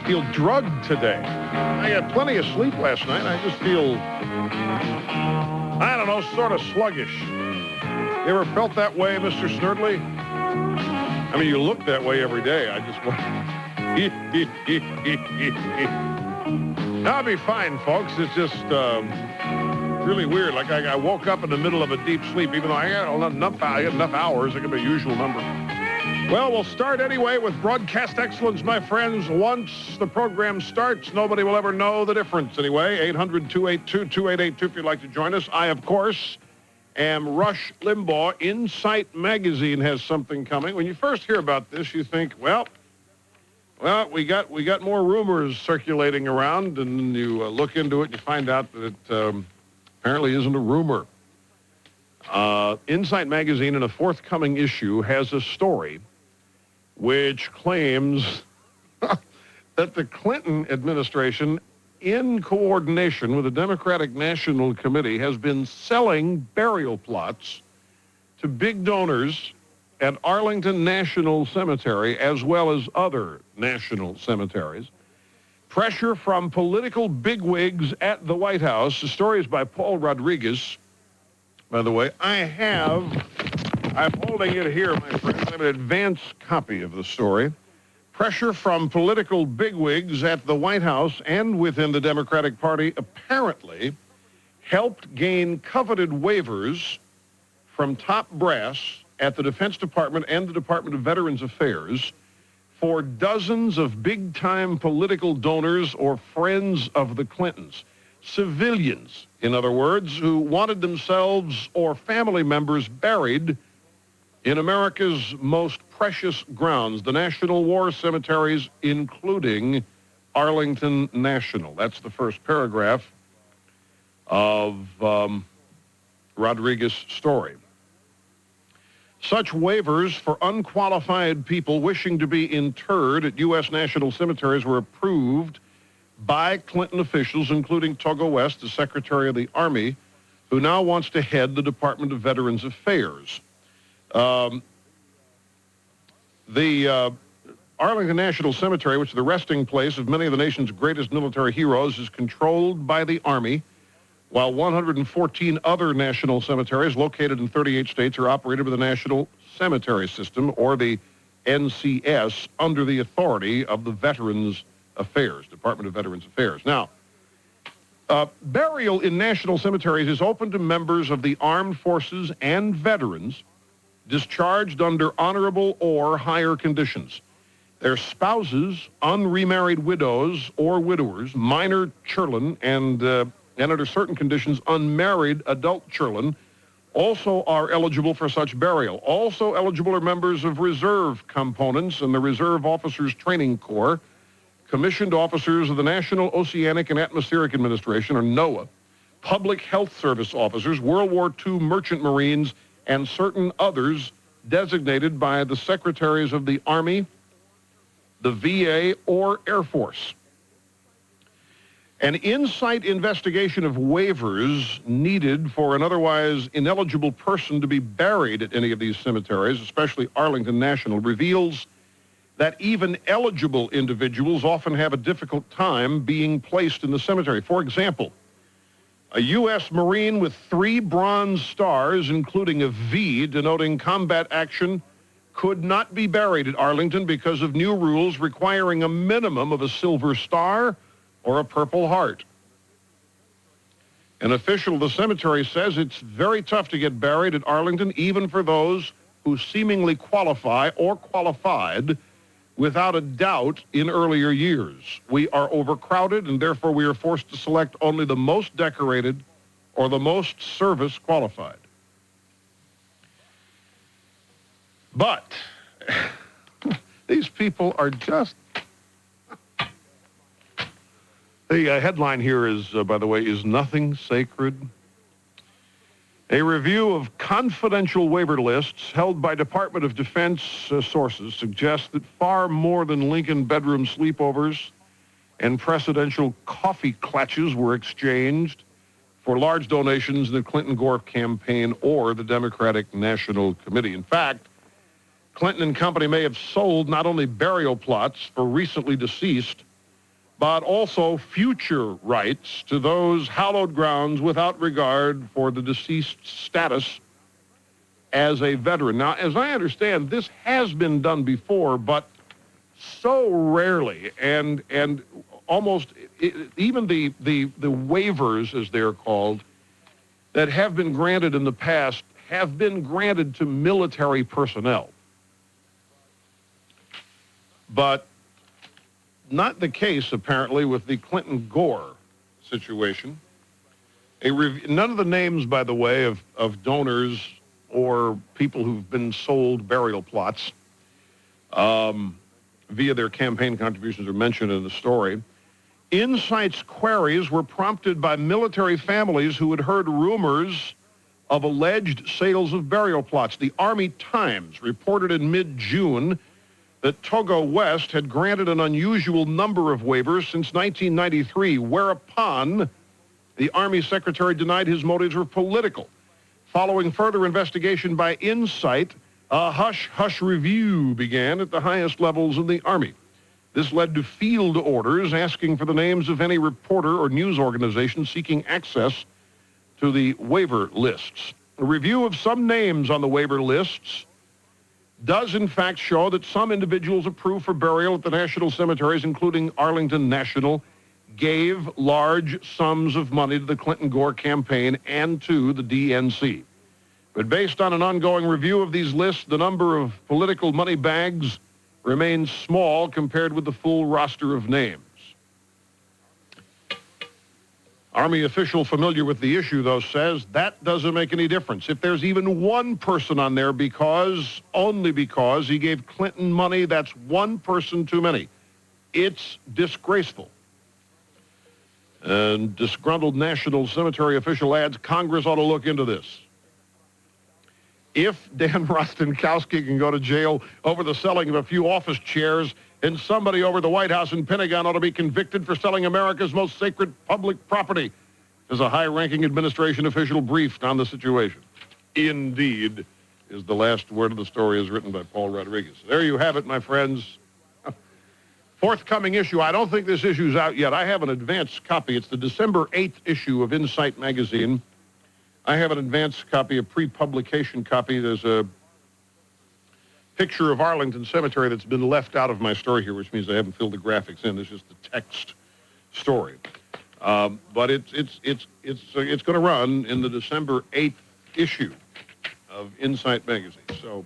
feel drugged today. I had plenty of sleep last night. I just feel, I don't know, sort of sluggish. You ever felt that way, Mr. Snerdley? I mean, you look that way every day. I just want... I'll be fine, folks. It's just really weird. Like I woke up in the middle of a deep sleep, even though I had enough hours. I got my usual number. Well, we'll start anyway with broadcast excellence, my friends. Once the program starts, nobody will ever know the difference anyway. 800-282-2882 if you'd like to join us. I, of course, am Rush Limbaugh. Insight Magazine has something coming. When you first hear about this, you think, well, we got more rumors circulating around, and then you look into it and you find out that it apparently isn't a rumor. Insight Magazine, in a forthcoming issue, has a story which claims that the Clinton administration, in coordination with the Democratic National Committee, has been selling burial plots to big donors at Arlington National Cemetery, as well as other national cemeteries. Pressure from political bigwigs at the White House. The story is by Paul Rodriguez. By the way, I'm holding it here, my friends. I have an advance copy of the story. Pressure from political bigwigs at the White House and within the Democratic Party apparently helped gain coveted waivers from top brass at the Defense Department and the Department of Veterans Affairs for dozens of big-time political donors or friends of the Clintons. Civilians, in other words, who wanted themselves or family members buried in America's most precious grounds, the National War Cemeteries, including Arlington National. That's the first paragraph of Rodriguez's story. Such waivers for unqualified people wishing to be interred at U.S. national cemeteries were approved by Clinton officials, including Togo West, the Secretary of the Army, who now wants to head the Department of Veterans Affairs. The Arlington National Cemetery, which is the resting place of many of the nation's greatest military heroes, is controlled by the Army, while 114 other national cemeteries located in 38 states are operated by the National Cemetery System, or the NCS, under the authority of the Veterans Affairs, Department of Veterans Affairs. Now, burial in national cemeteries is open to members of the armed forces and veterans discharged under honorable or higher conditions. Their spouses, unremarried widows or widowers, minor children, and under certain conditions, unmarried adult children also are eligible for such burial. Also eligible are members of reserve components and the Reserve Officers Training Corps, commissioned officers of the National Oceanic and Atmospheric Administration, or NOAA, public health service officers, World War II merchant marines, and certain others designated by the secretaries of the Army, the VA, or Air Force. An insight investigation of waivers needed for an otherwise ineligible person to be buried at any of these cemeteries, especially Arlington National, reveals that even eligible individuals often have a difficult time being placed in the cemetery. For example, a U.S. Marine with 3 Bronze Stars, including a V denoting combat action, could not be buried at Arlington because of new rules requiring a minimum of a Silver Star or a Purple Heart. An official of the cemetery says it's very tough to get buried at Arlington, even for those who seemingly qualify or qualified without a doubt in earlier years. We are overcrowded, and therefore we are forced to select only the most decorated or the most service qualified. But these people are just... The headline here is, by the way, is nothing sacred. A review of confidential waiver lists held by Department of Defense sources suggests that far more than Lincoln bedroom sleepovers and presidential coffee clutches were exchanged for large donations in the Clinton-Gore campaign or the Democratic National Committee. In fact, Clinton and company may have sold not only burial plots for recently deceased, but also future rights to those hallowed grounds without regard for the deceased's status as a veteran. Now, as I understand, this has been done before, but so rarely, and almost even the waivers, as they're called, that have been granted in the past have been granted to military personnel. But not the case, apparently, with the Clinton-Gore situation. None of the names, by the way, of donors or people who've been sold burial plots via their campaign contributions are mentioned in the story. Insight's queries were prompted by military families who had heard rumors of alleged sales of burial plots. The Army Times reported in mid-June that Togo West had granted an unusual number of waivers since 1993, whereupon the Army Secretary denied his motives were political. Following further investigation by Insight, a hush-hush review began at the highest levels of the Army. This led to field orders asking for the names of any reporter or news organization seeking access to the waiver lists. A review of some names on the waiver lists does in fact show that some individuals approved for burial at the national cemeteries, including Arlington National, gave large sums of money to the Clinton-Gore campaign and to the DNC. But based on an ongoing review of these lists, the number of political money bags remains small compared with the full roster of names. Army official familiar with the issue, though, says that doesn't make any difference. If there's even one person on there only because he gave Clinton money, that's one person too many. It's disgraceful. And disgruntled National Cemetery official adds, Congress ought to look into this. If Dan Rostenkowski can go to jail over the selling of a few office chairs, and somebody over the White House and Pentagon ought to be convicted for selling America's most sacred public property, as a high-ranking administration official briefed on the situation. Indeed, is the last word of the story as written by Paul Rodriguez. There you have it, my friends. Forthcoming issue. I don't think this issue's out yet. I have an advance copy. It's the December 8th issue of Insight magazine. I have an advance copy, a pre-publication copy. There's a picture of Arlington Cemetery that's been left out of my story here, which means I haven't filled the graphics in. This is the text story. But it's going to run in the December 8th issue of Insight magazine. So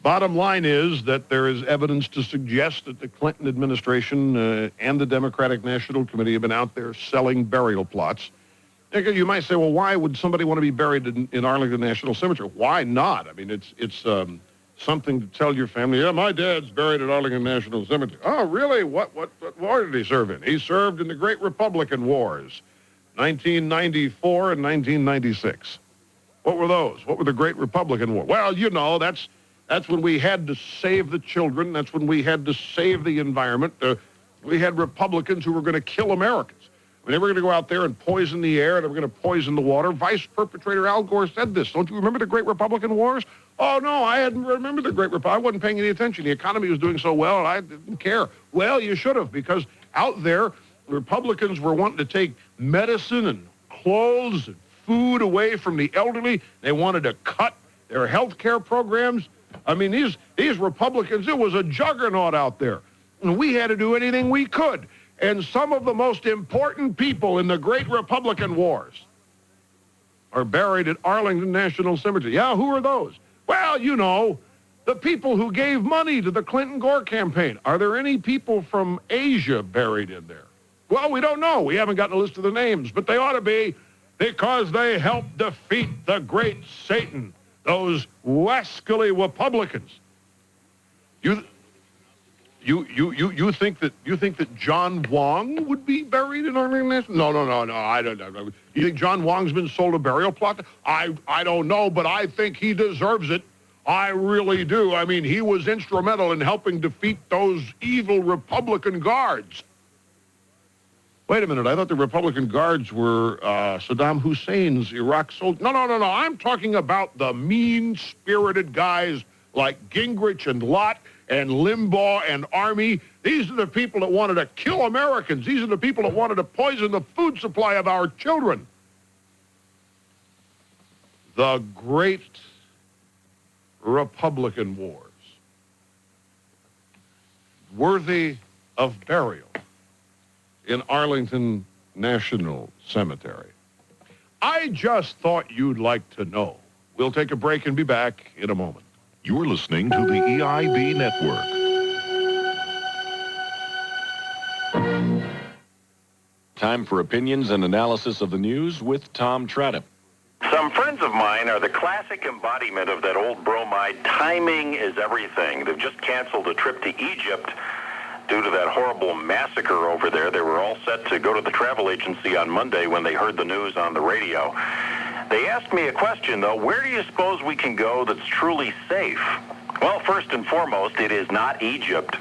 bottom line is that there is evidence to suggest that the Clinton administration and the Democratic National Committee have been out there selling burial plots. You might say, well, why would somebody want to be buried in Arlington National Cemetery? Why not? I mean, it's something to tell your family, yeah, my dad's buried at Arlington National Cemetery. Oh, really? What war did he serve in? He served in the Great Republican Wars, 1994 and 1996. What were those? What were the Great Republican Wars? Well, you know, that's when we had to save the children. That's when we had to save the environment. We had Republicans who were going to kill Americans. I mean, they were going to go out there and poison the air. They were going to poison the water. Vice perpetrator Al Gore said this. Don't you remember the Great Republican Wars? Oh, no, I hadn't remembered the Great Republican. I wasn't paying any attention. The economy was doing so well, and I didn't care. Well, you should have, because out there, the Republicans were wanting to take medicine and clothes and food away from the elderly. They wanted to cut their health care programs. I mean, these Republicans, it was a juggernaut out there. And we had to do anything we could. And some of the most important people in the Great Republican Wars are buried at Arlington National Cemetery. Yeah, who are those? Well, you know, the people who gave money to the Clinton-Gore campaign. Are there any people from Asia buried in there? Well, we don't know. We haven't gotten a list of the names, but they ought to be, because they helped defeat the great Satan, those rascally Republicans. You think that John Wong would be buried in Arlington National? No. I don't know. You think John Wong's been sold a burial plot? I don't know, but I think he deserves it. I really do. I mean, he was instrumental in helping defeat those evil Republican guards. Wait a minute. I thought the Republican guards were Saddam Hussein's Iraq soldiers. No. I'm talking about the mean-spirited guys like Gingrich and Lott and Limbaugh and Army. These are the people that wanted to kill Americans. These are the people that wanted to poison the food supply of our children. The great Republican wars, worthy of burial in Arlington National Cemetery. I just thought you'd like to know. We'll take a break and be back in a moment. You're listening to the EIB Network. Time for opinions and analysis of the news with Tom Tradup. Some friends of mine are the classic embodiment of that old bromide, timing is everything. They've just canceled a trip to Egypt due to that horrible massacre over there. They were all set to go to the travel agency on Monday when they heard the news on the radio. They asked me a question, though. Where do you suppose we can go that's truly safe? Well, first and foremost, it is not Egypt,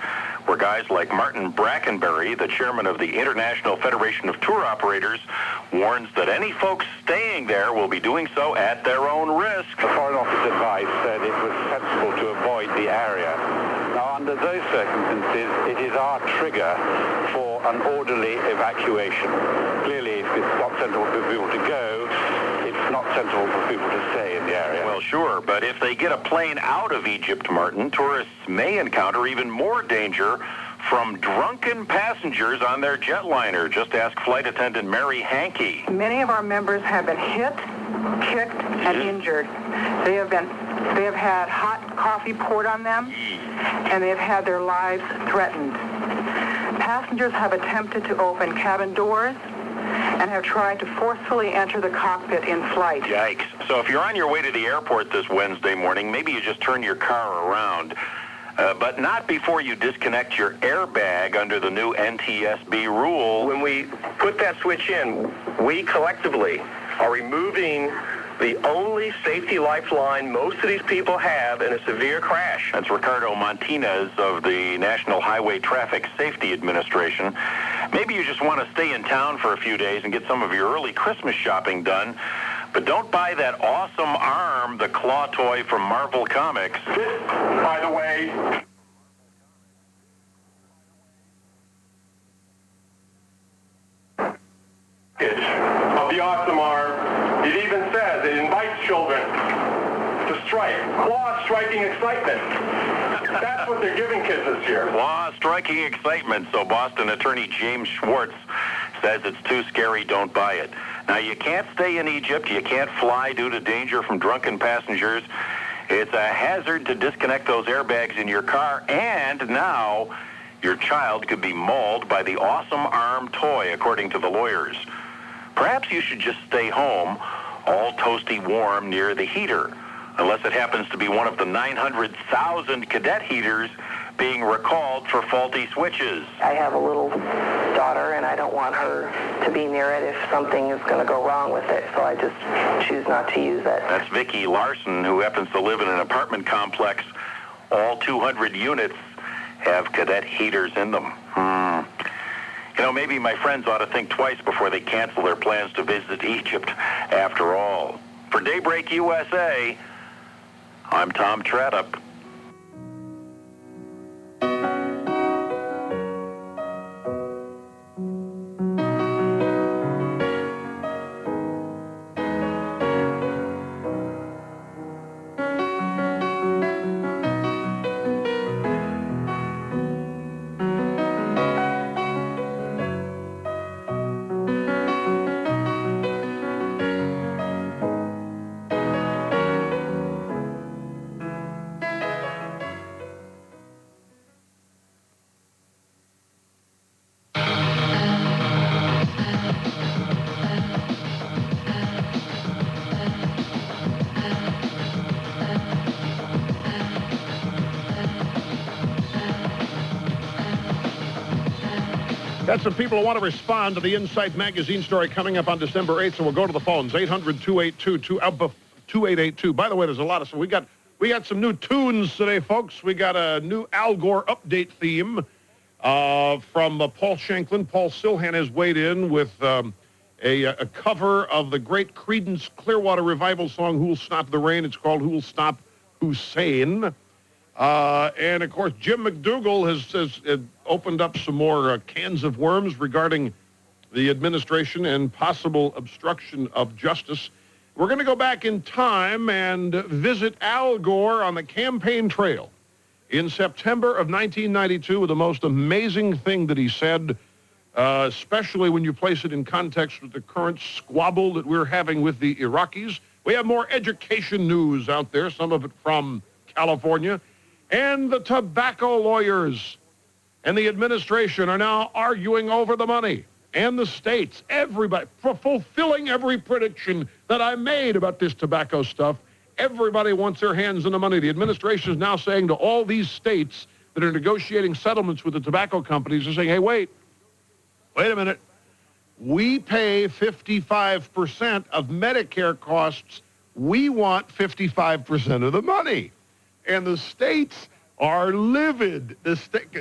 where guys like Martin Brackenberry, the chairman of the International Federation of Tour Operators, warns that any folks staying there will be doing so at their own risk. The Foreign Office advice said it was sensible to avoid the area. Now, under those circumstances, it is our trigger for an orderly evacuation. Clearly, if it's not sensible for people to go, it's not sensible for people to stay in the area. Well, sure, but if they get a plane out of Egypt, Martin, tourists may encounter even more danger from drunken passengers on their jetliner. Just ask flight attendant Mary Hankey. Many of our members have been hit, kicked, and injured. They have had hot coffee poured on them, and they have had their lives threatened. Passengers have attempted to open cabin doors and have tried to forcefully enter the cockpit in flight. Yikes. So if you're on your way to the airport this Wednesday morning, maybe you just turn your car around, but not before you disconnect your airbag under the new NTSB rule. When we put that switch in, we collectively are removing the only safety lifeline most of these people have in a severe crash. That's Ricardo Martinez of the National Highway Traffic Safety Administration. Maybe you just want to stay in town for a few days and get some of your early Christmas shopping done, but don't buy that awesome arm, the claw toy from Marvel Comics. This, by the way, of the awesome arm. It even says it invites children to strike. Claw-striking excitement. That's what they're giving kids this year. Claw-striking excitement, so Boston attorney James Schwartz says it's too scary, don't buy it. Now, you can't stay in Egypt. You can't fly due to danger from drunken passengers. It's a hazard to disconnect those airbags in your car, and now your child could be mauled by the awesome arm toy, according to the lawyers. Perhaps you should just stay home, all toasty warm near the heater, unless it happens to be one of the 900,000 cadet heaters being recalled for faulty switches. I have a little daughter, and I don't want her to be near it if something is going to go wrong with it, so I just choose not to use it. That's Vicki Larson, who happens to live in an apartment complex. All 200 units have cadet heaters in them. You know, maybe my friends ought to think twice before they cancel their plans to visit Egypt, after all. For Daybreak USA, I'm Tom Tradup. Got some people who want to respond to the Insight Magazine story coming up on December 8th, so we'll go to the phones, 800-282-2882. By the way, there's a lot of... We got some new tunes today, folks. We got a new Al Gore update theme from Paul Shanklin. Paul Silhan has weighed in with a cover of the great Creedence Clearwater Revival song, Who'll Stop the Rain. It's called Who'll Stop Hussein. And, of course, Jim McDougal has opened up some more cans of worms regarding the administration and possible obstruction of justice. We're going to go back in time and visit Al Gore on the campaign trail in September of 1992 with the most amazing thing that he said, especially when you place it in context with the current squabble that we're having with the Iraqis. We have more education news out there, some of it from California. And the tobacco lawyers and the administration are now arguing over the money. And the states, everybody, for fulfilling every prediction that I made about this tobacco stuff. Everybody wants their hands on the money. The administration is now saying to all these states that are negotiating settlements with the tobacco companies, they're saying, hey, wait a minute. We pay 55% of Medicare costs. We want 55% of the money. And the states are livid.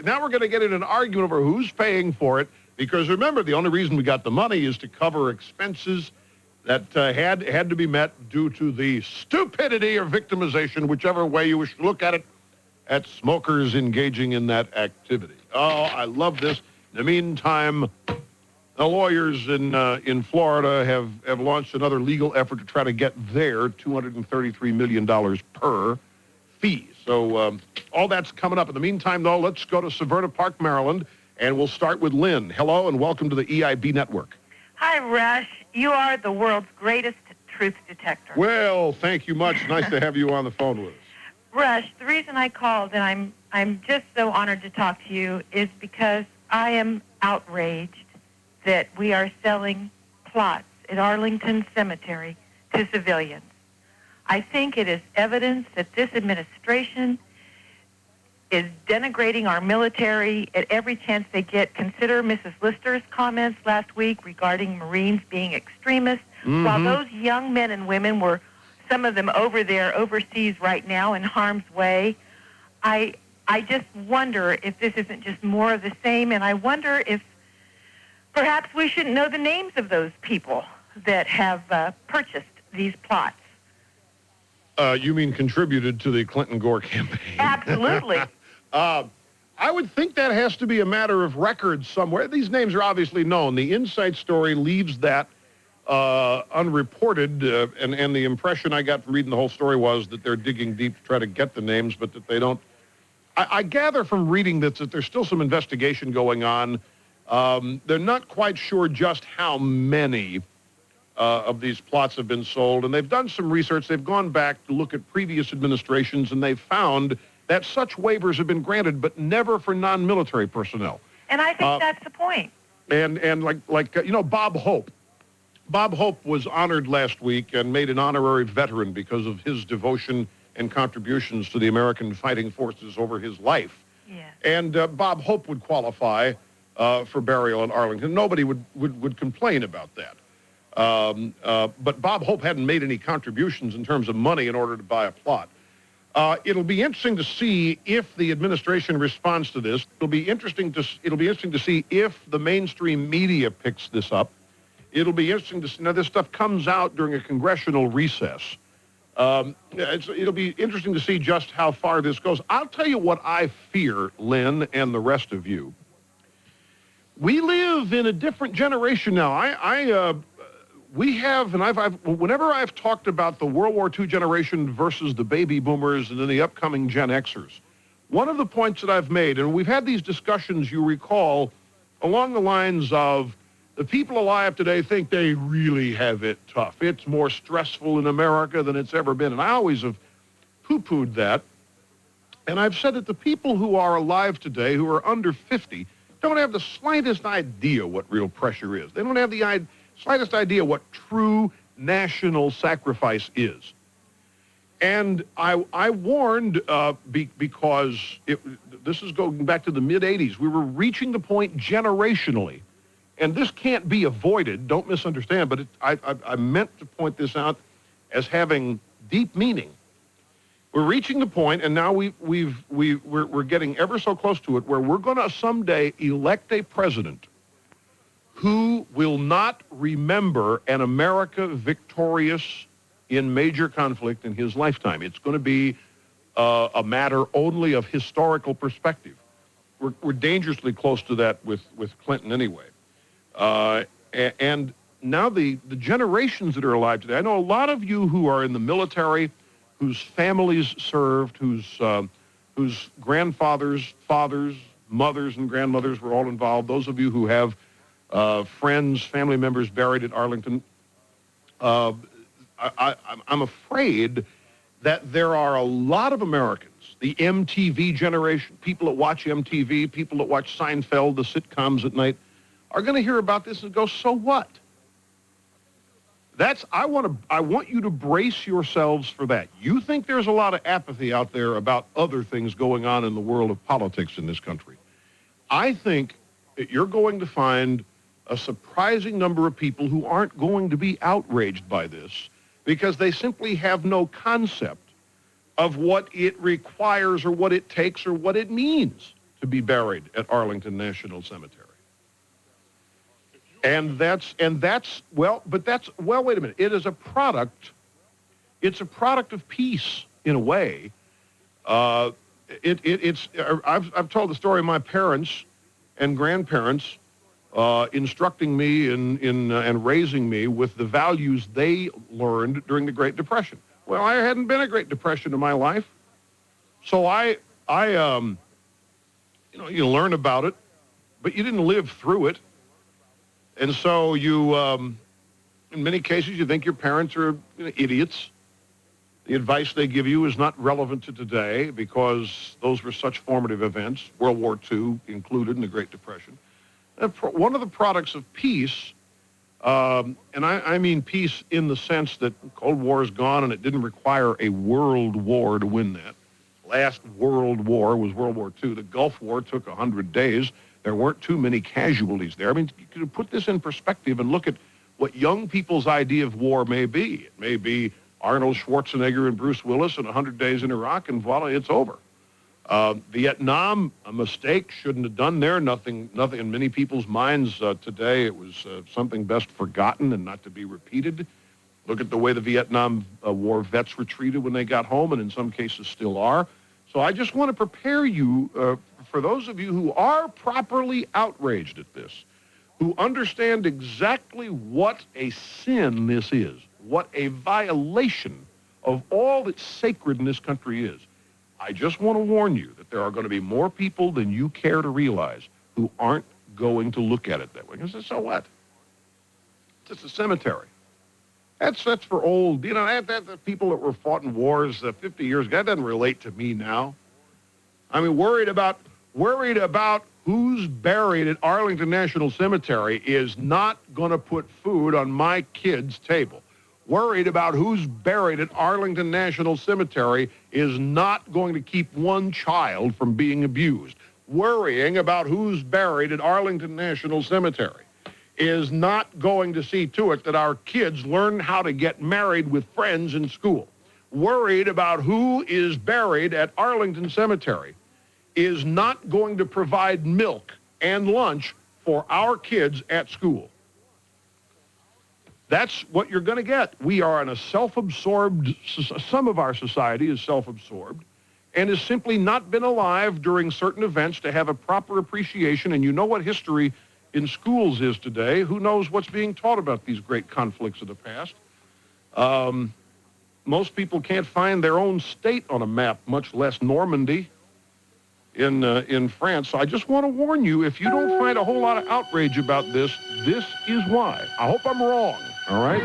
Now we're going to get in an argument over who's paying for it. Because remember, the only reason we got the money is to cover expenses that had to be met due to the stupidity or victimization, whichever way you wish to look at it, at smokers engaging in that activity. Oh, I love this. In the meantime, the lawyers in Florida have launched another legal effort to try to get their $233 million per fee. So all that's coming up. In the meantime, though, let's go to Severna Park, Maryland. And we'll start with Lynn. Hello, and welcome to the EIB Network. Hi, Rush. You are the world's greatest truth detector. Well, thank you much. Nice to have you on the phone with us. Rush, the reason I called, and I'm just so honored to talk to you, is because I am outraged that we are selling plots at Arlington Cemetery to civilians. I think it is evidence that this administration is denigrating our military at every chance they get. Consider Mrs. Lister's comments last week regarding Marines being extremists. Mm-hmm. While those young men and women were, some of them over there overseas right now in harm's way, I just wonder if this isn't just more of the same, and I wonder if perhaps we shouldn't know the names of those people that have purchased these plots. You mean contributed to the Clinton-Gore campaign? Absolutely. I would think that has to be a matter of record somewhere. These names are obviously known. The Insight story leaves that unreported, and the impression I got from reading the whole story was that they're digging deep to try to get the names, but that they don't. I gather from reading that there's still some investigation going on. They're not quite sure just how many of these plots have been sold, and they've done some research. They've gone back to look at previous administrations, and they've found that such waivers have been granted, but never for non-military personnel. And I think that's the point. And like Bob Hope. Bob Hope was honored last week and made an honorary veteran because of his devotion and contributions to the American fighting forces over his life. Yeah. And Bob Hope would qualify for burial in Arlington. Nobody would complain about that. But Bob Hope hadn't made any contributions in terms of money in order to buy a plot. It'll be interesting to see if the administration responds to this. It'll be interesting to see if the mainstream media picks this up. It'll be interesting to see. Now, this stuff comes out during a congressional recess. It'll be interesting to see just how far this goes. I'll tell you what I fear, Lynn, and the rest of you. We live in a different generation now. We have, and whenever I've talked about the World War II generation versus the baby boomers and then the upcoming Gen Xers, one of the points that I've made, and we've had these discussions, you recall, along the lines of the people alive today think they really have it tough. It's more stressful in America than it's ever been. And I always have poo-pooed that. And I've said that the people who are alive today, who are under 50, don't have the slightest idea what real pressure is. They don't have the slightest idea what true national sacrifice is. And I warned because this is going back to the mid-'80s. We were reaching the point generationally, and this can't be avoided. Don't misunderstand, but I meant to point this out as having deep meaning. We're reaching the point, and now we're getting ever so close to it, where we're going to someday elect a president who will not remember an America victorious in major conflict in his lifetime. It's going to be a matter only of historical perspective. We're dangerously close to that with Clinton anyway. And now the generations that are alive today, I know a lot of you who are in the military, whose families served, whose grandfathers, fathers, mothers, and grandmothers were all involved. Those of you who have friends, family members buried at Arlington, I'm afraid that there are a lot of Americans, the MTV generation, people that watch MTV, people that watch Seinfeld, the sitcoms at night, are going to hear about this and go, so what? I want you to brace yourselves for that. You think there's a lot of apathy out there about other things going on in the world of politics in this country. I think that you're going to find a surprising number of people who aren't going to be outraged by this because they simply have no concept of what it requires or what it takes or what it means to be buried at Arlington National Cemetery. And that's well, wait a minute. It is a product. It's a product of peace in a way. I've told the story of my parents and grandparents instructing me and raising me with the values they learned during the Great Depression. Well, I hadn't been a Great Depression in my life, so you learn about it, but you didn't live through it. And so you, in many cases, you think your parents are idiots. The advice they give you is not relevant to today because those were such formative events, World War II included in the Great Depression. One of the products of peace, and I mean peace in the sense that the Cold War is gone and it didn't require a world war to win that. Last world war was World War II. The Gulf War took 100 days. There weren't too many casualties there. I mean, you could put this in perspective and look at what young people's idea of war may be. It may be Arnold Schwarzenegger and Bruce Willis and 100 days in Iraq, and voila, it's over. Vietnam, a mistake, shouldn't have done there. Nothing in many people's minds today. It was something best forgotten and not to be repeated. Look at the way the Vietnam War vets were treated when they got home, and in some cases still are. So I just want to prepare you for those of you who are properly outraged at this, who understand exactly what a sin this is, what a violation of all that's sacred in this country is. I just want to warn you that there are going to be more people than you care to realize who aren't going to look at it that way. Because so what? It's just a cemetery. That's for old, the people that were fought in wars 50 years ago. That doesn't relate to me now. I mean, worried about who's buried at Arlington National Cemetery is not going to put food on my kid's table. Worried about who's buried at Arlington National Cemetery is not going to keep one child from being abused. Worrying about who's buried at Arlington National Cemetery is not going to see to it that our kids learn how to get married with friends in school. Worried about who is buried at Arlington Cemetery is not going to provide milk and lunch for our kids at school. That's what you're going to get. We are in a self-absorbed, some of our society is self-absorbed and has simply not been alive during certain events to have a proper appreciation. And you know what history in schools is today. Who knows what's being taught about these great conflicts of the past? Most people can't find their own state on a map, much less Normandy in France. So I just want to warn you, if you don't find a whole lot of outrage about this, this is why. I hope I'm wrong, all right?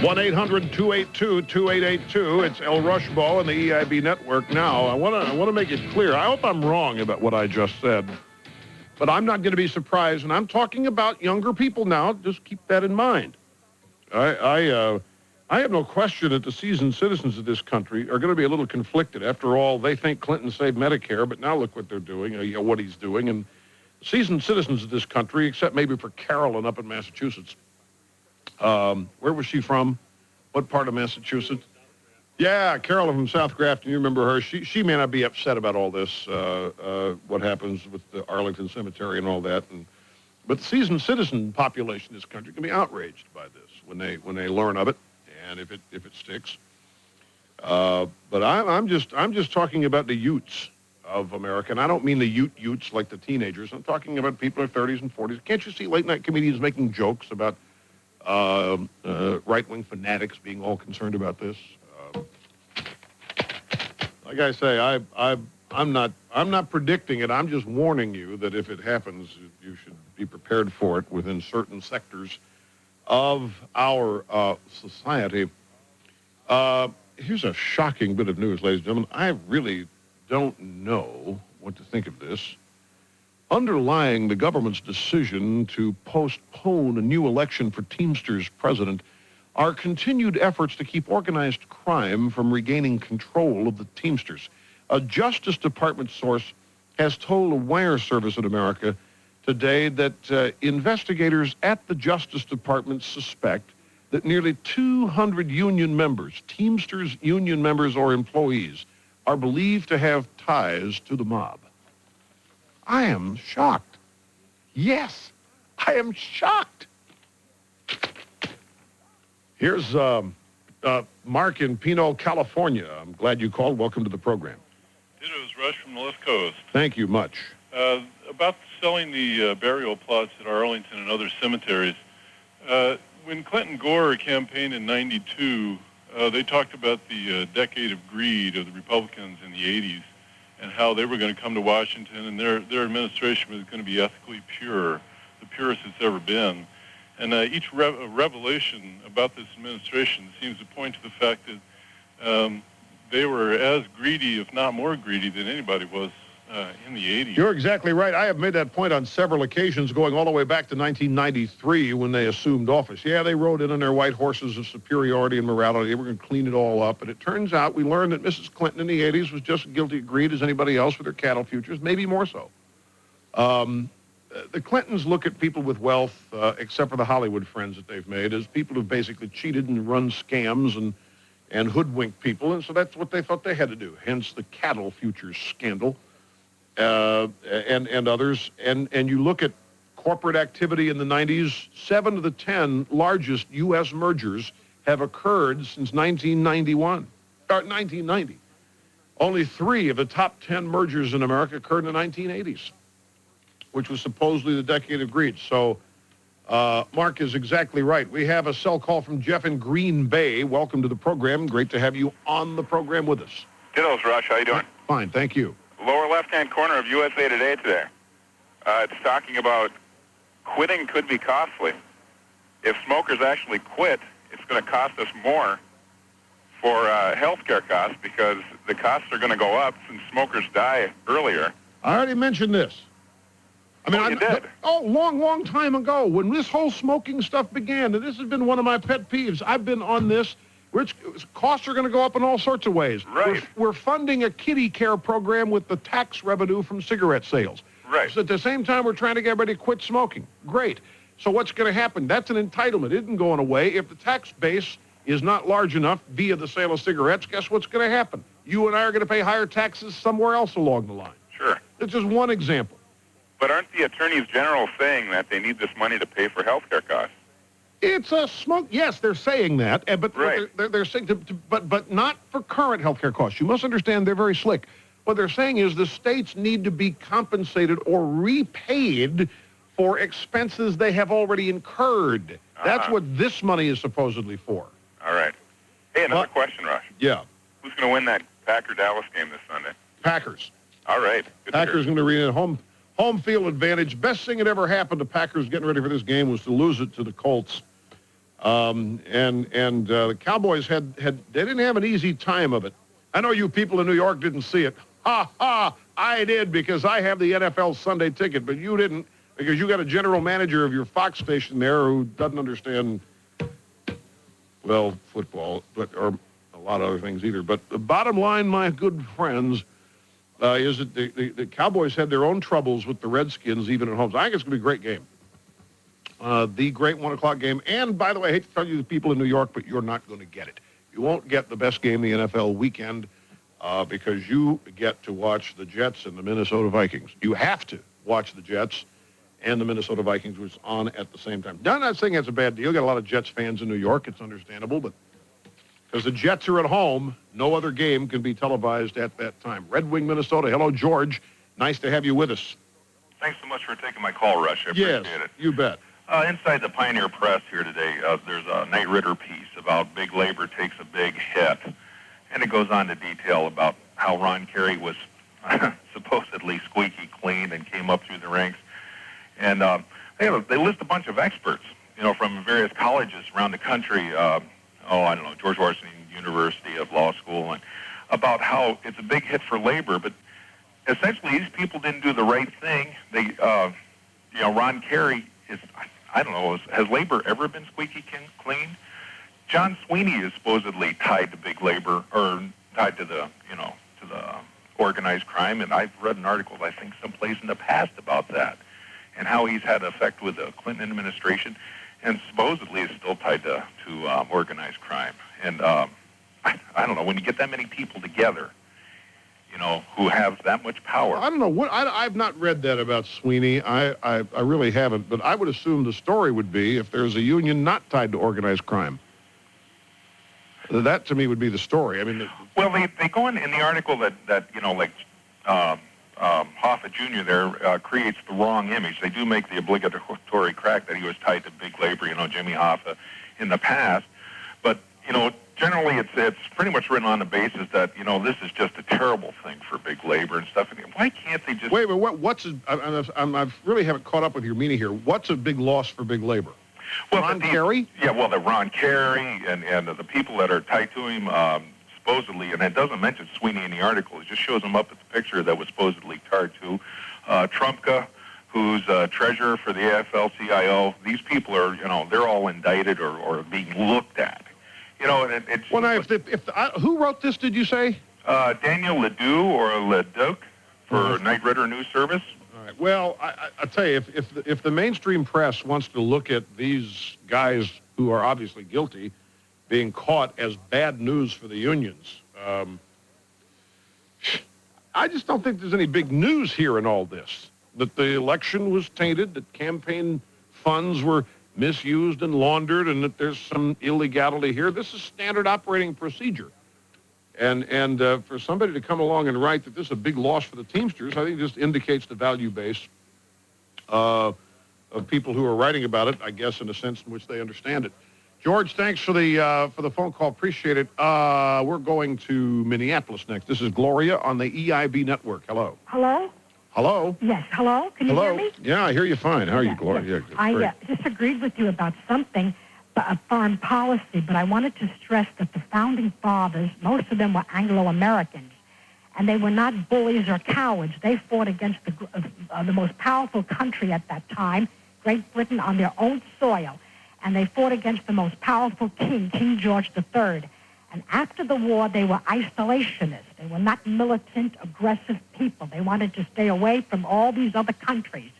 1-800-282-2882. It's El Rushbo and the EIB Network now. I want to make it clear. I hope I'm wrong about what I just said, but I'm not going to be surprised. And I'm talking about younger people now. Just keep that in mind. I have no question that the seasoned citizens of this country are going to be a little conflicted. After all, they think Clinton saved Medicare, but now look what they're doing, what he's doing. And seasoned citizens of this country, except maybe for Carolyn up in Massachusetts. Where was she from? What part of Massachusetts? Yeah, Carolyn from South Grafton, you remember her. She may not be upset about all this, what happens with the Arlington Cemetery and all that. But the seasoned citizen population in this country can be outraged by this when they learn of it, and if it sticks. But I'm just talking about the Utes of America, and I don't mean the Utes like the teenagers. I'm talking about people in their 30s and 40s. Can't you see late-night comedians making jokes about right-wing fanatics being all concerned about this? Like I say, I'm not predicting it. I'm just warning you that if it happens, you should be prepared for it within certain sectors of our society. Here's a shocking bit of news, ladies and gentlemen. I really don't know what to think of this. Underlying the government's decision to postpone a new election for Teamsters president are continued efforts to keep organized crime from regaining control of the Teamsters. A Justice Department source has told a wire service in America today that investigators at the Justice Department suspect that nearly 200 union members, Teamsters union members or employees, are believed to have ties to the mob. I am shocked. Yes, I am shocked. Here's Mark in Pinole, California. I'm glad you called. Welcome to the program. Ditto's Rush from the West Coast. Thank you much. About selling the burial plots at Arlington and other cemeteries. When Clinton Gore campaigned in '92, they talked about the decade of greed of the Republicans in the '80s and how they were going to come to Washington and their administration was going to be ethically pure, the purest it's ever been. And each revelation about this administration seems to point to the fact that they were as greedy, if not more greedy, than anybody was in the 80s. You're exactly right. I have made that point on several occasions, going all the way back to 1993 when they assumed office. Yeah, they rode in on their white horses of superiority and morality. They were going to clean it all up. And it turns out we learned that Mrs. Clinton in the 80s was just as guilty of greed as anybody else with her cattle futures, maybe more so. The Clintons look at people with wealth, except for the Hollywood friends that they've made, as people who've basically cheated and run scams and hoodwinked people, and so that's what they thought they had to do, hence the cattle futures scandal and others. And you look at corporate activity in the 90s, 7 of the 10 largest U.S. mergers have occurred since 1990. Only 3 of the top 10 mergers in America occurred in the 1980s. Which was supposedly the decade of greed. So Mark is exactly right. We have a cell call from Jeff in Green Bay. Welcome to the program. Great to have you on the program with us. Ditto's, Rush. How you doing? Fine, thank you. Lower left-hand corner of USA Today today. It's talking about quitting could be costly. If smokers actually quit, it's going to cost us more for health care costs because the costs are going to go up since smokers die earlier. I already mentioned this. I mean, you did? Long time ago, when this whole smoking stuff began, and this has been one of my pet peeves. I've been on this. Which costs are going to go up in all sorts of ways. Right. We're funding a kiddie care program with the tax revenue from cigarette sales. Right. So at the same time, we're trying to get everybody to quit smoking. Great. So what's going to happen? That's an entitlement. It isn't going away. If the tax base is not large enough via the sale of cigarettes, guess what's going to happen? You and I are going to pay higher taxes somewhere else along the line. Sure. It's just one example. But aren't the attorneys general saying that they need this money to pay for health care costs? It's a smoke. Yes, they're saying that, but right. they're saying, but not for current health care costs. You must understand they're very slick. What they're saying is the states need to be compensated or repaid for expenses they have already incurred. That's what this money is supposedly for. All right. Hey, another question, Rush. Yeah. Who's going to win that Packer-Dallas game this Sunday? Packers. All right. Good Packers going to read it home field advantage. Best thing that ever happened to Packers getting ready for this game was to lose it to the Colts. The Cowboys they didn't have an easy time of it. I know you people in New York didn't see it. Ha, ha, I did because I have the NFL Sunday ticket, but you didn't because you got a general manager of your Fox station there who doesn't understand, well, football, or a lot of other things either. But the bottom line, my good friends, is that the Cowboys had their own troubles with the Redskins even at home. So I think it's going to be a great game. The great 1 o'clock game. And, by the way, I hate to tell you the people in New York, but you're not going to get it. You won't get the best game of the NFL weekend because you get to watch the Jets and the Minnesota Vikings. You have to watch the Jets and the Minnesota Vikings, which is on at the same time. Now, I'm not saying that's a bad deal. You got a lot of Jets fans in New York. It's understandable, but because the Jets are at home, no other game can be televised at that time. Red Wing, Minnesota. Hello, George. Nice to have you with us. Thanks so much for taking my call, Rush. I appreciate it. You bet. Inside the Pioneer Press here today, there's a Knight Ridder piece about big labor takes a big hit, and it goes on to detail about how Ron Carey was supposedly squeaky clean and came up through the ranks. And they list a bunch of experts, from various colleges around the country. George Washington University of Law School, and about how it's a big hit for labor. But essentially, these people didn't do the right thing. They, Ron Carey is, I don't know, has labor ever been squeaky clean? John Sweeney is supposedly tied to big labor, or tied to the, to the organized crime. And I've read an article, I think, someplace in the past about that, and how he's had an effect with the Clinton administration, and supposedly is still tied to organized crime. And I don't know, when you get that many people together, who have that much power. I don't know. I've not read that about Sweeney. I really haven't. But I would assume the story would be if there's a union not tied to organized crime. That, to me, would be the story. I mean, well, they go in the article that Hoffa Jr. there creates the wrong image. They do make the obligatory crack that he was tied to big labor, Jimmy Hoffa, in the past. But, generally it's pretty much written on the basis that, this is just a terrible thing for big labor and stuff. And why can't they just... Wait, I really haven't caught up with your meaning here. What's a big loss for big labor? Well, Ron Carey? Yeah, well, the Ron Carey and the people that are tied to him, supposedly, and it doesn't mention Sweeney in the article. It just shows him up at the picture that was supposedly tied to. Trumpka, who's treasurer for the AFL-CIO. These people are, they're all indicted or being looked at. And it's... Well, now, who wrote this, did you say? Daniel Ledoux or Leduc for Knight Ridder News Service. All right. Well, I tell you, if the mainstream press wants to look at these guys who are obviously guilty being caught as bad news for the unions, I just don't think there's any big news here in all this. That the election was tainted, that campaign funds were misused and laundered, and that there's some illegality here. This is standard operating procedure. And for somebody to come along and write that this is a big loss for the Teamsters, I think just indicates the value base of people who are writing about it, I guess, in a sense in which they understand it. George, thanks for the phone call. Appreciate it. We're going to Minneapolis next. This is Gloria on the EIB network. Hello. Hello? Hello? Yes, hello? Can you hear me? Yeah, I hear you fine. How are you, Gloria? Yeah, I disagreed with you about something, foreign policy, but I wanted to stress that the founding fathers, most of them were Anglo-Americans, and they were not bullies or cowards. They fought against the most powerful country at that time, Great Britain, on their own soil, and they fought against the most powerful king, King George III. And after the war, they were isolationists. They were not militant, aggressive people. They wanted to stay away from all these other countries.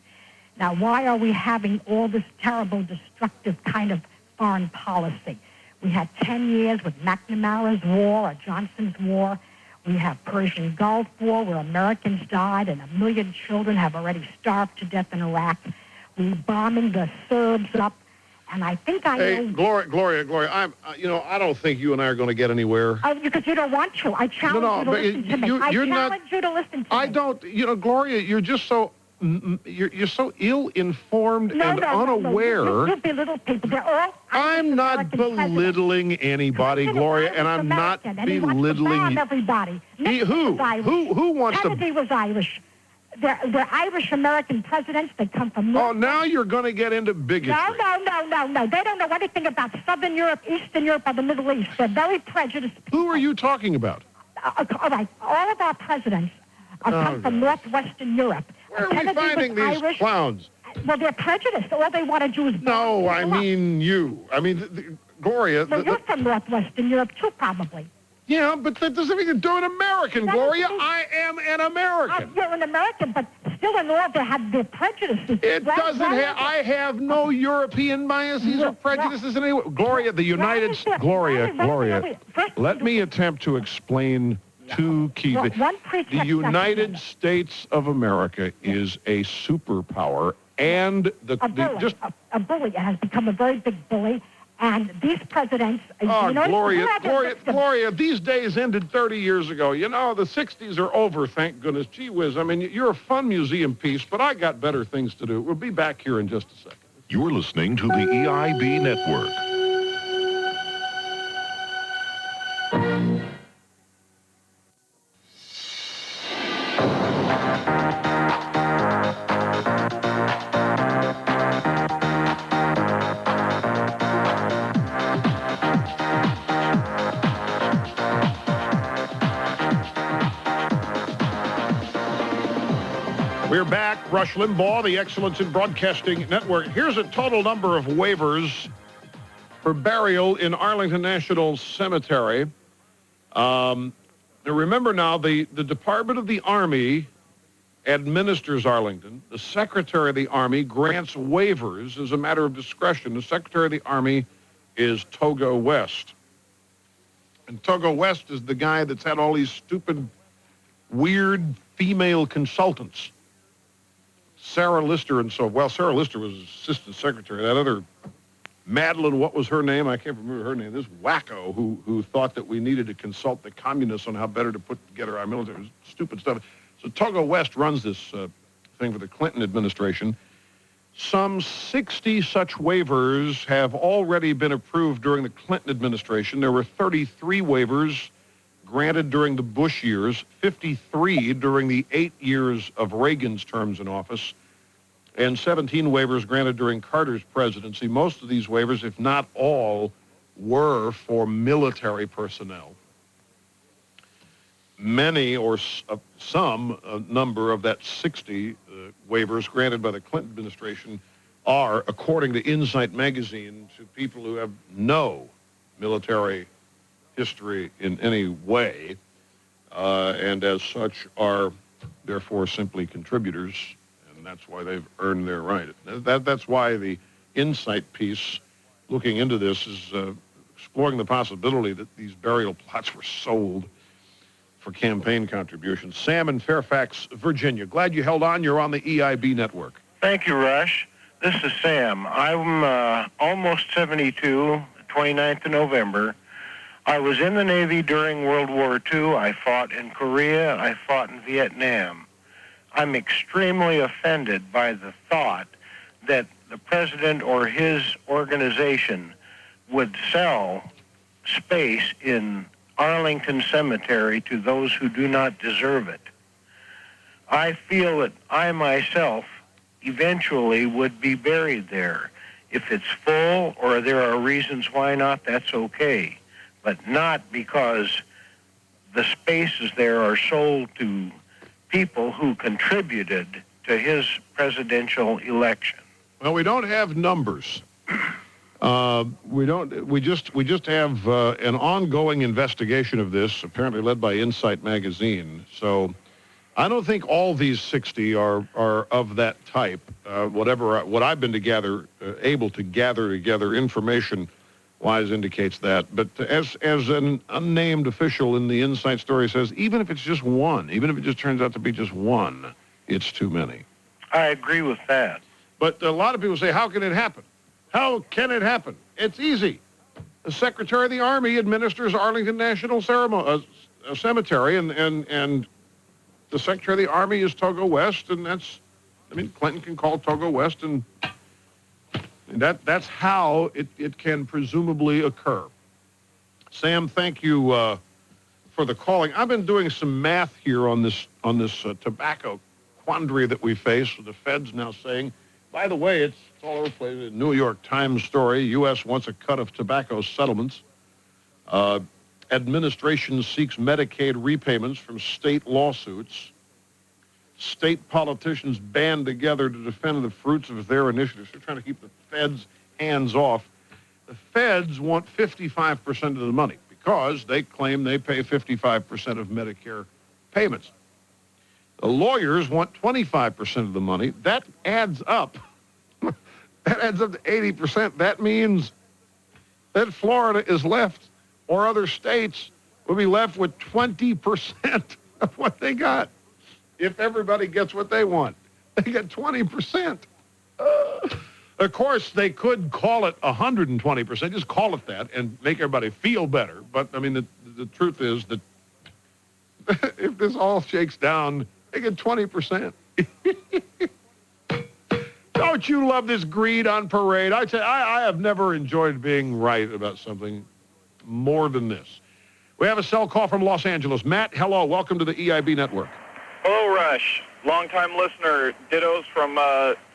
Now, why are we having all this terrible, destructive kind of foreign policy? We had 10 years with McNamara's war or Johnson's war. We have Persian Gulf War where Americans died and 1 million children have already starved to death in Iraq. We're bombing the Serbs up. And I think Hey, Gloria, I don't think you and I are going to get anywhere. Because you don't want to. I challenge you to listen to me. I challenge you to listen to me. I don't. Gloria, you're just so you're so ill-informed and unaware. No. You belittle people. They're all I'm not belittling anybody, Gloria, and I'm not belittling everybody. Who wants to? Kennedy was Irish. They're Irish-American presidents. They come from... Oh, now you're going to get into bigotry. No. They don't know anything about Southern Europe, Eastern Europe, or the Middle East. They're very prejudiced people. Who are you talking about? All right. All of our presidents come from northwestern Europe. Where are we finding these clowns? Well, they're prejudiced. All they want to do is... No, I mean you. I mean, Gloria... Well, you're from northwestern Europe, too, probably. Yeah, but that doesn't mean you're an American, Gloria. I am an American. You're an American, but still in order to have their prejudices. It doesn't have, I have no European biases or prejudices in any way. Gloria, the United States, Gloria, let me attempt to explain two key things. The United States of America is a superpower, and a bully has become a very big bully. And these presidents... Gloria, these days ended 30 years ago. You know, the 60s are over, thank goodness. Gee whiz, I mean, you're a fun museum piece, but I got better things to do. We'll be back here in just a second. You're listening to the EIB Network. We're back. Rush Limbaugh, the Excellence in Broadcasting Network. Here's a total number of waivers for burial in Arlington National Cemetery. Now remember now, the Department of the Army administers Arlington. The Secretary of the Army grants waivers as a matter of discretion. The Secretary of the Army is Togo West. And Togo West is the guy that's had all these stupid, weird female consultants. Sarah Lister and so, well, Sarah Lister was assistant secretary. That other Madeline, what was her name? I can't remember her name. This wacko who thought that we needed to consult the communists on how better to put together our military. Stupid stuff. So Togo West runs this thing for the Clinton administration. Some 60 such waivers have already been approved during the Clinton administration. There were 33 waivers granted during the Bush years, 53 during the 8 years of Reagan's terms in office, and 17 waivers granted during Carter's presidency. Most of these waivers, if not all, were for military personnel. Many or some number of that 60 waivers granted by the Clinton administration are, according to Insight magazine, to people who have no military history in any way, and as such are therefore simply contributors, and that's why they've earned their right. That's why the Insight piece looking into this is exploring the possibility that these burial plots were sold for campaign contributions. Sam in Fairfax, Virginia. Glad you held on. You're on the EIB network. Thank you, Rush. This is Sam. I'm almost 72, 29th of November. I was in the Navy during World War II. I fought in Korea. I fought in Vietnam. I'm extremely offended by the thought that the president or his organization would sell space in Arlington Cemetery to those who do not deserve it. I feel that I myself eventually would be buried there. If it's full or there are reasons why not, that's okay. But not because the spaces there are sold to people who contributed to his presidential election. Well, we don't have numbers. We just have an ongoing investigation of this, apparently led by Insight magazine. So I don't think all these 60 are of that type. What I've been able to gather together information-wise indicates that. But as an unnamed official in the Insight story says, even if it's just one, even if it just turns out to be just one, it's too many. I agree with that. But a lot of people say, how can it happen? How can it happen? It's easy. The Secretary of the Army administers Arlington National Cemetery, and the Secretary of the Army is Togo West, and Clinton can call Togo West, and that's how it can presumably occur. Sam, thank you for the calling. I've been doing some math here on this tobacco quandary that we face, with the feds now saying, by the way, it's all over the place. A New York Times story, U.S. wants a cut of tobacco settlements. Administration seeks Medicaid repayments from state lawsuits. State politicians band together to defend the fruits of their initiatives. They're trying to keep the feds' hands off. The feds want 55% of the money because they claim they pay 55% of Medicare payments. The lawyers want 25% of the money. That adds up. That adds up to 80%. That means that Florida is left, or other states will be left with 20% of what they got. If everybody gets what they want, they get 20%. Of course, they could call it 120%, just call it that, and make everybody feel better. But, I mean, the truth is that if this all shakes down, they get 20%. Don't you love this greed on parade? I tell you, I have never enjoyed being right about something more than this. We have a cell call from Los Angeles. Matt, hello. Welcome to the EIB Network. Hello, Rush. Long-time listener. Dittos from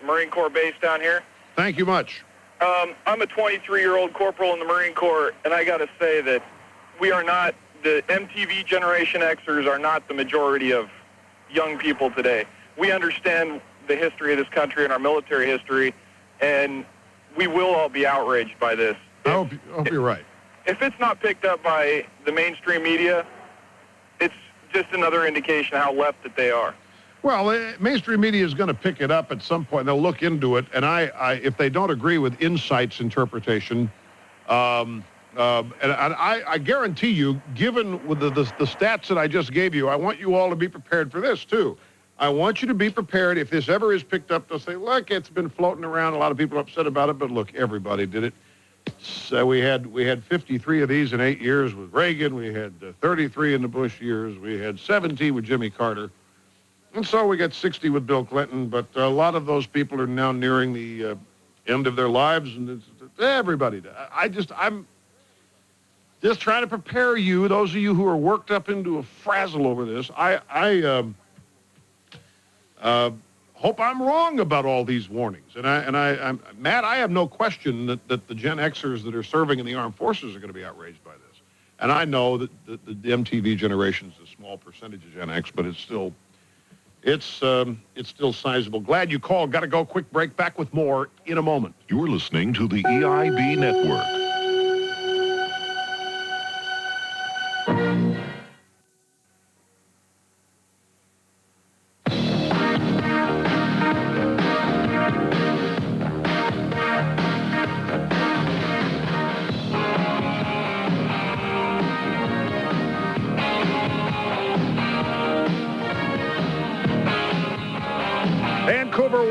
Marine Corps base down here. Thank you much. I'm a 23-year-old corporal in the Marine Corps, and I got to say that we are not, the MTV Generation Xers are not the majority of young people today. We understand the history of this country and our military history, and we will all be outraged by this. I hope you're right. If it's not picked up by the mainstream media, it's just another indication how left that they are. Well, mainstream media is going to pick it up at some point. They'll look into it, and if they don't agree with Insight's interpretation, and I guarantee you, given with the stats that I just gave you, I want you all to be prepared for this too. I want you to be prepared if this ever is picked up. They'll say, "Look, it's been floating around. A lot of people are upset about it, but look, everybody did it." So we had 53 of these in 8 years with Reagan. We had 33 in the Bush years. We had 17 with Jimmy Carter. And so we got 60 with Bill Clinton, but a lot of those people are now nearing the end of their lives, and everybody. I'm just trying to prepare you, those of you who are worked up into a frazzle over this. I hope I'm wrong about all these warnings. And Matt, I have no question that the Gen Xers that are serving in the armed forces are going to be outraged by this. And I know that the MTV generation is a small percentage of Gen X, but it's still sizable. Glad you called. Got to go. Quick break. Back with more in a moment. You're listening to the EIB Network.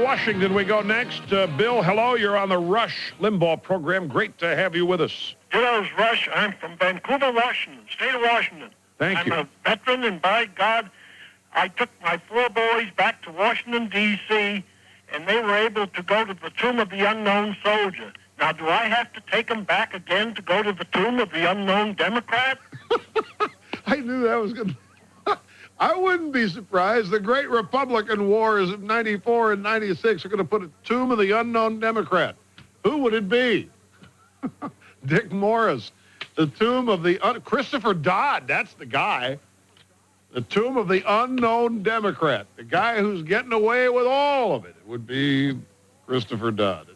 Washington, we go next. Bill, hello. You're on the Rush Limbaugh program. Great to have you with us. Dittos, Rush. I'm from Vancouver, Washington, state of Washington. Thank you. I'm a veteran, and by God, I took my 4 boys back to Washington, D.C., and they were able to go to the Tomb of the Unknown Soldier. Now, do I have to take them back again to go to the Tomb of the Unknown Democrat? I knew that was going to... I wouldn't be surprised. The great Republican wars of 94 and 96 are going to put a Tomb of the Unknown Democrat. Who would it be? Dick Morris. The Tomb of the... Christopher Dodd, that's the guy. The Tomb of the Unknown Democrat. The guy who's getting away with all of it. It would be Christopher Dodd.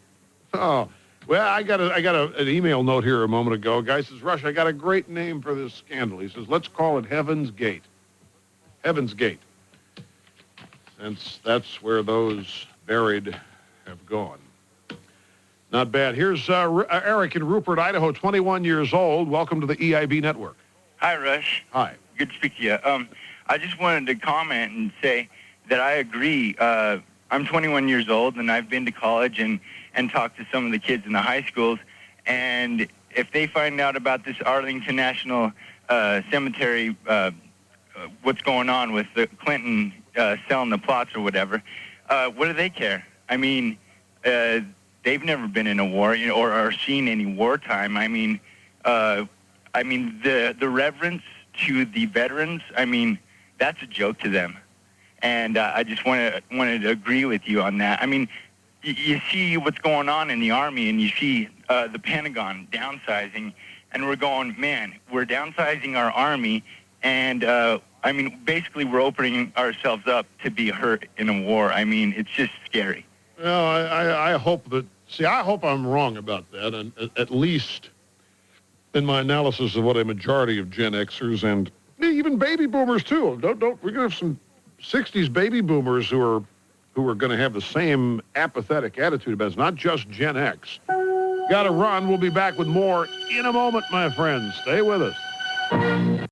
Oh, well, I got an email note here a moment ago. A guy says, Rush, I got a great name for this scandal. He says, let's call it Heaven's Gate. Heaven's Gate, since that's where those buried have gone. Not bad. Here's Eric in Rupert, Idaho, 21 years old. Welcome to the EIB Network. Hi, Rush. Hi. Good to speak to you. I just wanted to comment and say that I agree. I'm 21 years old, and I've been to college and talked to some of the kids in the high schools, and if they find out about this Arlington National Cemetery what's going on with the Clinton selling the plots or whatever, what do they care? I mean, they've never been in a war, or seen any wartime. I mean, the reverence to the veterans, I mean, that's a joke to them. And I just wanted to agree with you on that. I mean, you see what's going on in the Army, and you see the Pentagon downsizing, and we're going, man, we're downsizing our Army, and I mean, basically, we're opening ourselves up to be hurt in a war. I mean, it's just scary. Well, I hope that... See, I hope I'm wrong about that, and at least in my analysis of what a majority of Gen Xers and even baby boomers, too. We're going to have some 60s baby boomers who are going to have the same apathetic attitude about it. It's not just Gen X. Got to run. We'll be back with more in a moment, my friends. Stay with us.